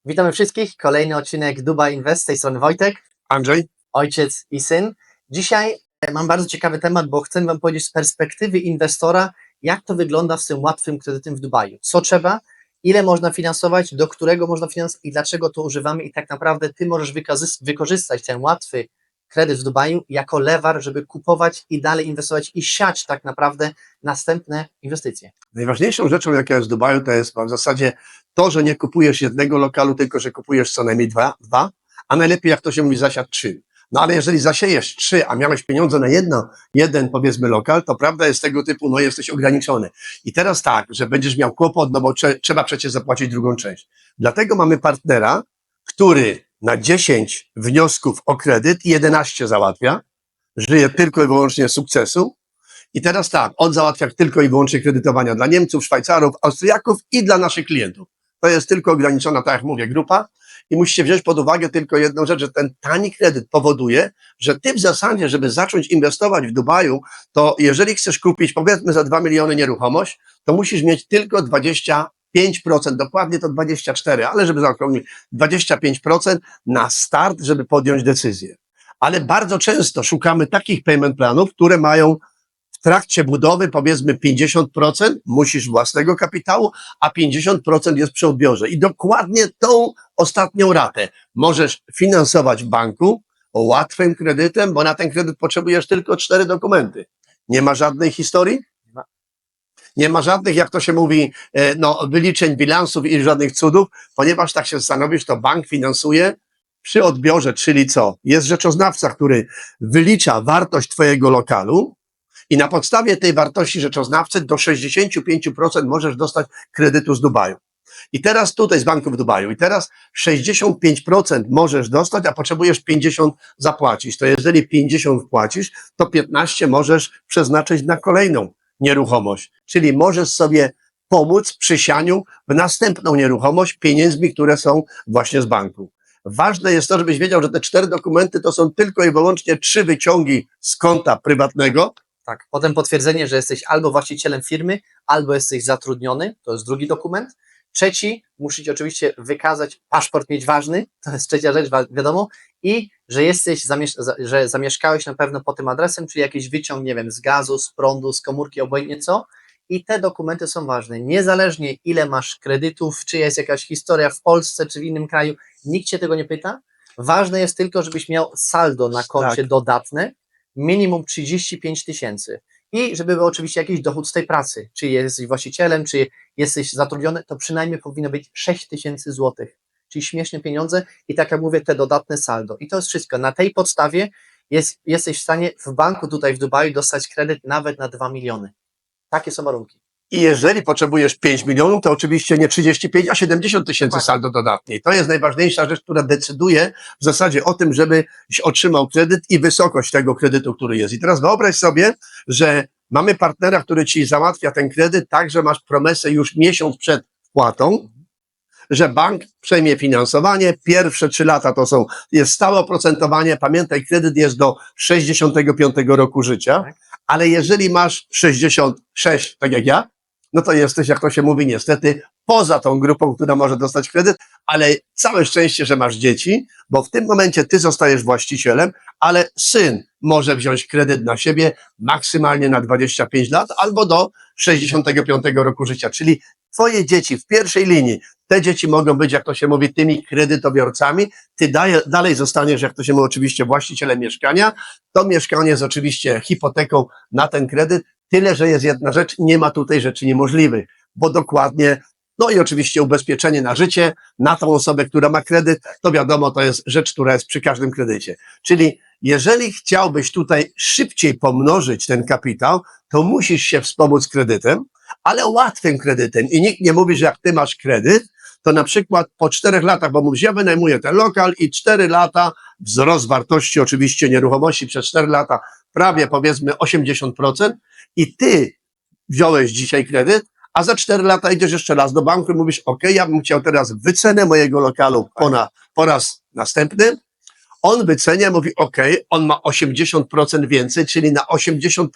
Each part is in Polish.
Witamy wszystkich. Kolejny odcinek Dubai Invest. Z tej strony Wojtek, Andrzej? ojciec i syn. Dzisiaj mam bardzo ciekawy temat, bo chcę Wam powiedzieć z perspektywy inwestora, jak to wygląda z tym łatwym kredytem w Dubaju. Co trzeba, ile można finansować, do którego można finansować i dlaczego to używamy. I tak naprawdę Ty możesz wykorzystać ten łatwy kredyt w Dubaju jako lewar, żeby kupować i dalej inwestować i siać tak naprawdę następne inwestycje. Najważniejszą rzeczą, jaka jest w Dubaju, to jest w zasadzie to, że nie kupujesz jednego lokalu, tylko że kupujesz co najmniej dwa, a najlepiej, jak to się mówi, zasiać 3. No ale jeżeli zasiejesz 3, a miałeś pieniądze na jeden powiedzmy lokal, to prawda jest tego typu, no jesteś ograniczony. I teraz tak, że będziesz miał kłopot, no bo trzeba przecież zapłacić drugą część. Dlatego mamy partnera, który na 10 wniosków o kredyt 11 załatwia, żyje tylko i wyłącznie z sukcesu. I teraz tak, on załatwia tylko i wyłącznie kredytowania dla Niemców, Szwajcarów, Austriaków i dla naszych klientów. To jest tylko ograniczona, tak jak mówię, grupa i musicie wziąć pod uwagę tylko jedną rzecz, że ten tani kredyt powoduje, że ty w zasadzie, żeby zacząć inwestować w Dubaju, to jeżeli chcesz kupić powiedzmy za 2 miliony nieruchomość, to musisz mieć tylko 25%, dokładnie to 24%, ale żeby zaokrąglić 25% na start, żeby podjąć decyzję. Ale bardzo często szukamy takich payment planów, które mają w trakcie budowy powiedzmy 50% musisz własnego kapitału, a 50% jest przy odbiorze. I dokładnie tą ostatnią ratę możesz finansować w banku łatwym kredytem, bo na ten kredyt potrzebujesz tylko 4 dokumenty. Nie ma żadnej historii? Nie ma żadnych, jak to się mówi, wyliczeń, bilansów i żadnych cudów, ponieważ tak się zastanowisz, to bank finansuje przy odbiorze, czyli co? Jest rzeczoznawca, który wylicza wartość twojego lokalu, i na podstawie tej wartości rzeczoznawcy do 65% możesz dostać kredytu z Dubaju. I teraz tutaj z banku w Dubaju. I teraz 65% możesz dostać, a potrzebujesz 50% zapłacić. To jeżeli 50% wpłacisz, to 15% możesz przeznaczyć na kolejną nieruchomość. Czyli możesz sobie pomóc przy sianiu w następną nieruchomość pieniędzmi, które są właśnie z banku. Ważne jest to, żebyś wiedział, że te 4 dokumenty to są tylko i wyłącznie 3 wyciągi z konta prywatnego. Tak, potem potwierdzenie, że jesteś albo właścicielem firmy, albo jesteś zatrudniony, to jest drugi dokument. Trzeci, musicie oczywiście wykazać, paszport mieć ważny, to jest trzecia rzecz, wiadomo, i że jesteś, że zamieszkałeś na pewno pod tym adresem, czyli jakiś wyciąg, nie wiem, z gazu, z prądu, z komórki, obojętnie co. I te dokumenty są ważne, niezależnie ile masz kredytów, czy jest jakaś historia w Polsce, czy w innym kraju, nikt cię tego nie pyta. Ważne jest tylko, żebyś miał saldo na koncie dodatne, minimum 35 000 i żeby był oczywiście jakiś dochód z tej pracy, czy jesteś właścicielem, czy jesteś zatrudniony, to przynajmniej powinno być 6 000 złotych, czyli śmieszne pieniądze i tak jak mówię, te dodatne saldo i to jest wszystko, na tej podstawie jesteś w stanie w banku tutaj w Dubaju dostać kredyt nawet na 2 miliony, takie są warunki. I jeżeli potrzebujesz 5 milionów, to oczywiście nie 35, a 70 000 saldo dodatnie. To jest najważniejsza rzecz, która decyduje w zasadzie o tym, żebyś otrzymał kredyt i wysokość tego kredytu, który jest. I teraz wyobraź sobie, że mamy partnera, który ci załatwia ten kredyt tak, że masz promesę już miesiąc przed wpłatą, że bank przejmie finansowanie, pierwsze 3 lata jest stałe oprocentowanie, pamiętaj, kredyt jest do 65 roku życia, ale jeżeli masz 66, tak jak ja, no to jesteś, jak to się mówi, niestety poza tą grupą, która może dostać kredyt, ale całe szczęście, że masz dzieci, bo w tym momencie ty zostajesz właścicielem, ale syn może wziąć kredyt na siebie maksymalnie na 25 lat albo do 65 roku życia, czyli twoje dzieci w pierwszej linii, te dzieci mogą być, jak to się mówi, tymi kredytobiorcami, ty dalej zostaniesz, jak to się mówi, oczywiście właścicielem mieszkania, to mieszkanie jest oczywiście hipoteką na ten kredyt, tyle, że jest jedna rzecz, nie ma tutaj rzeczy niemożliwych, bo dokładnie, no i oczywiście ubezpieczenie na życie, na tą osobę, która ma kredyt, to wiadomo, to jest rzecz, która jest przy każdym kredycie. Czyli jeżeli chciałbyś tutaj szybciej pomnożyć ten kapitał, to musisz się wspomóc kredytem, ale łatwym kredytem. I nikt nie mówi, że jak ty masz kredyt, to na przykład po 4 latach, bo mówisz, ja wynajmuję ten lokal i 4 lata, wzrost wartości oczywiście nieruchomości przez 4 lata, prawie powiedzmy 80% i ty wziąłeś dzisiaj kredyt, a za 4 lata idziesz jeszcze raz do banku i mówisz, ok, ja bym chciał teraz wycenę mojego lokalu po raz następny. On wycenia, mówi, ok, on ma 80% więcej, czyli na 80%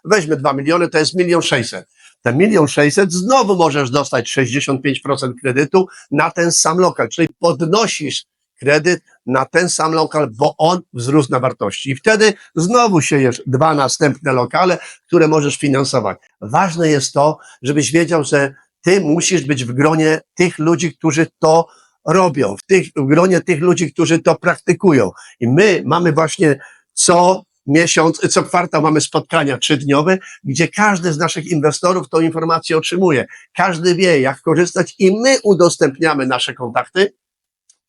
weźmy 2 miliony, to jest 1 600 000. Ten 1 600 000 znowu możesz dostać 65% kredytu na ten sam lokal, czyli podnosisz kredyt na ten sam lokal, bo on wzrósł na wartości. I wtedy znowu siejesz 2 następne lokale, które możesz finansować. Ważne jest to, żebyś wiedział, że ty musisz być w gronie tych ludzi, którzy to robią, w gronie tych ludzi, którzy to praktykują. I my mamy właśnie co kwartał mamy spotkania 3-dniowe, gdzie każdy z naszych inwestorów tą informację otrzymuje. Każdy wie, jak korzystać i my udostępniamy nasze kontakty,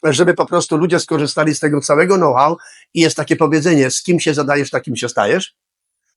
żeby po prostu ludzie skorzystali z tego całego know-how i jest takie powiedzenie, z kim się zadajesz, takim się stajesz.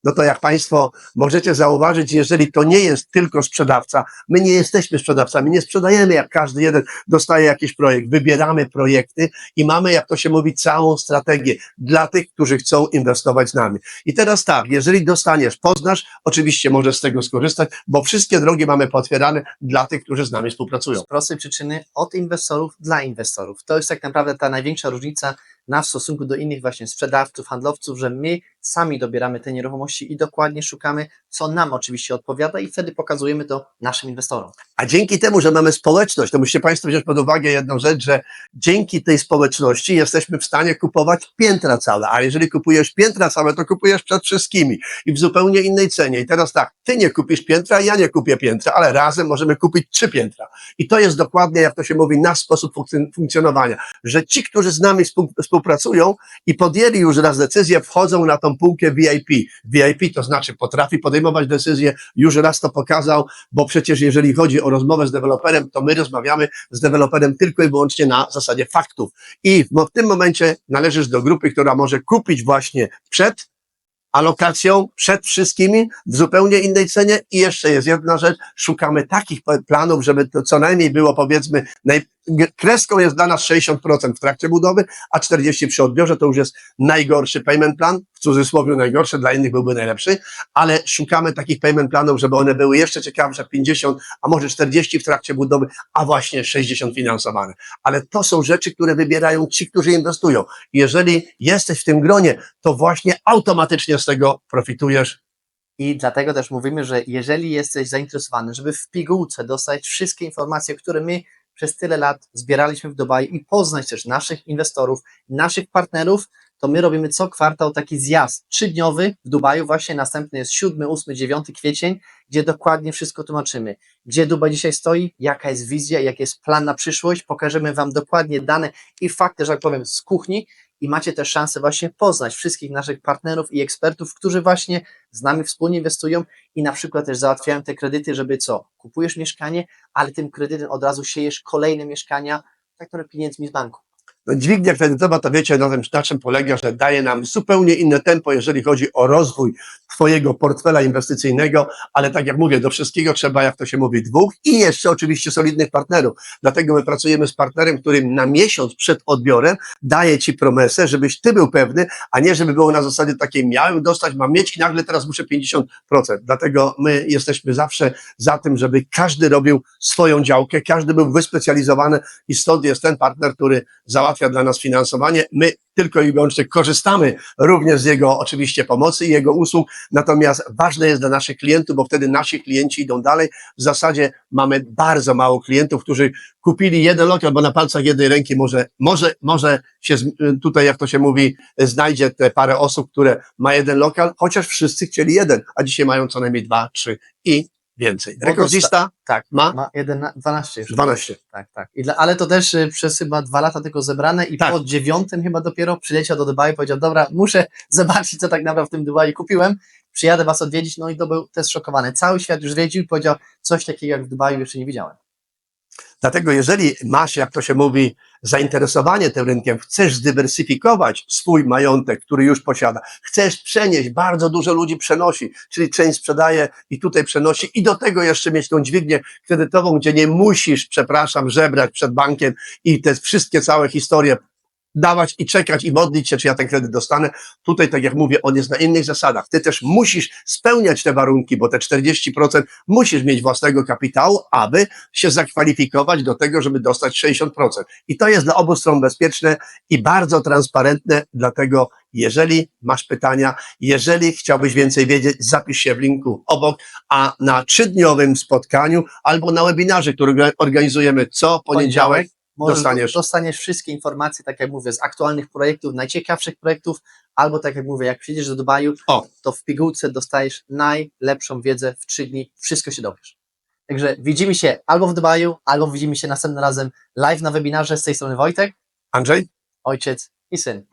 No to jak Państwo możecie zauważyć, jeżeli to nie jest tylko sprzedawca, my nie jesteśmy sprzedawcami, nie sprzedajemy jak każdy jeden dostaje jakiś projekt, wybieramy projekty i mamy, jak to się mówi, całą strategię dla tych, którzy chcą inwestować z nami. I teraz tak, jeżeli dostaniesz, poznasz, oczywiście możesz z tego skorzystać, bo wszystkie drogi mamy potwierane dla tych, którzy z nami współpracują. Z prostej przyczyny od inwestorów dla inwestorów. To jest tak naprawdę ta największa różnica w stosunku do innych właśnie sprzedawców, handlowców, że my sami dobieramy te nieruchomości i dokładnie szukamy, co nam oczywiście odpowiada i wtedy pokazujemy to naszym inwestorom. A dzięki temu, że mamy społeczność, to musicie Państwo wziąć pod uwagę jedną rzecz, że dzięki tej społeczności jesteśmy w stanie kupować piętra całe, a jeżeli kupujesz piętra całe, to kupujesz przed wszystkimi i w zupełnie innej cenie. I teraz tak, ty nie kupisz piętra, ja nie kupię piętra, ale razem możemy kupić 3 piętra. I to jest dokładnie, jak to się mówi, nasz sposób funkcjonowania, że ci, którzy z nami współpracują i podjęli już raz decyzję, wchodzą na tą półkę VIP. VIP to znaczy potrafi podejmować decyzje, już raz to pokazał, bo przecież jeżeli chodzi o rozmowę z deweloperem, to my rozmawiamy z deweloperem tylko i wyłącznie na zasadzie faktów. I w tym momencie należysz do grupy, która może kupić właśnie przed alokacją, przed wszystkimi, w zupełnie innej cenie. I jeszcze jest jedna rzecz, szukamy takich planów, żeby to co najmniej było, powiedzmy, kreską jest dla nas 60% w trakcie budowy, a 40% przy odbiorze to już jest najgorszy payment plan, w cudzysłowie najgorszy, dla innych byłby najlepszy, ale szukamy takich payment planów, żeby one były jeszcze ciekawsze, 50, a może 40 w trakcie budowy, a właśnie 60 finansowane. Ale to są rzeczy, które wybierają ci, którzy inwestują. Jeżeli jesteś w tym gronie, to właśnie automatycznie z tego profitujesz. I dlatego też mówimy, że jeżeli jesteś zainteresowany, żeby w pigułce dostać wszystkie informacje, które my przez tyle lat zbieraliśmy w Dubaju i poznać też naszych inwestorów, naszych partnerów, to my robimy co kwartał taki zjazd 3-dniowy w Dubaju, właśnie następny jest 7, 8, 9 kwiecień, gdzie dokładnie wszystko tłumaczymy, gdzie Dubaj dzisiaj stoi, jaka jest wizja, jaki jest plan na przyszłość, pokażemy Wam dokładnie dane i fakty, że tak powiem, z kuchni i macie też szansę właśnie poznać wszystkich naszych partnerów i ekspertów, którzy właśnie z nami wspólnie inwestują i na przykład też załatwiają te kredyty, żeby co? Kupujesz mieszkanie, ale tym kredytem od razu siejesz kolejne mieszkania, tak które pieniędzmi z banku. No, dźwignia kredytowa, to wiecie, na czym polega, że daje nam zupełnie inne tempo, jeżeli chodzi o rozwój Twojego portfela inwestycyjnego, ale tak jak mówię, do wszystkiego trzeba, jak to się mówi, 2 i jeszcze oczywiście solidnych partnerów. Dlatego my pracujemy z partnerem, który na miesiąc przed odbiorem daje Ci promesę, żebyś Ty był pewny, a nie żeby było na zasadzie takiej, miałem dostać, mam mieć i nagle teraz muszę 50%. Dlatego my jesteśmy zawsze za tym, żeby każdy robił swoją działkę, każdy był wyspecjalizowany i stąd jest ten partner, który załatwia dla nas finansowanie. My tylko i wyłącznie korzystamy również z jego oczywiście pomocy i jego usług, natomiast ważne jest dla naszych klientów, bo wtedy nasi klienci idą dalej. W zasadzie mamy bardzo mało klientów, którzy kupili jeden lokal, bo na palcach jednej ręki może się tutaj, jak to się mówi, znajdzie te parę osób, które ma jeden lokal, chociaż wszyscy chcieli jeden, a dzisiaj mają co najmniej 2, 3 i więcej. Rekordzista tak, ma 12 już. 12. Tak. Ale to też przez chyba 2 lata tylko zebrane i Tak. po 9 chyba dopiero przyleciał do Dubaju i powiedział, dobra, muszę zobaczyć, co tak naprawdę w tym Dubaju kupiłem, przyjadę Was odwiedzić, no i to był też szokowany. Cały świat już zwiedził i powiedział, coś takiego jak w Dubaju jeszcze nie widziałem. Dlatego jeżeli masz, jak to się mówi, zainteresowanie tym rynkiem, chcesz zdywersyfikować swój majątek, który już posiada, chcesz przenieść, bardzo dużo ludzi przenosi, czyli część sprzedaje i tutaj przenosi i do tego jeszcze mieć tą dźwignię kredytową, gdzie nie musisz, żebrać przed bankiem i te wszystkie całe historie dawać i czekać i modlić się, czy ja ten kredyt dostanę. Tutaj, tak jak mówię, on jest na innych zasadach. Ty też musisz spełniać te warunki, bo te 40% musisz mieć własnego kapitału, aby się zakwalifikować do tego, żeby dostać 60%. I to jest dla obu stron bezpieczne i bardzo transparentne, dlatego Jeżeli masz pytania, jeżeli chciałbyś więcej wiedzieć, zapisz się w linku obok, a na 3-dniowym spotkaniu albo na webinarze, który organizujemy co poniedziałek, dostaniesz wszystkie informacje, tak jak mówię, z aktualnych projektów, najciekawszych projektów, albo tak jak mówię, jak przyjdziesz do Dubaju, to w pigułce dostajesz najlepszą wiedzę w 3 dni, wszystko się dowiesz. Także widzimy się albo w Dubaju, albo widzimy się następnym razem live na webinarze. Z tej strony Wojtek, Andrzej? ojciec i syn.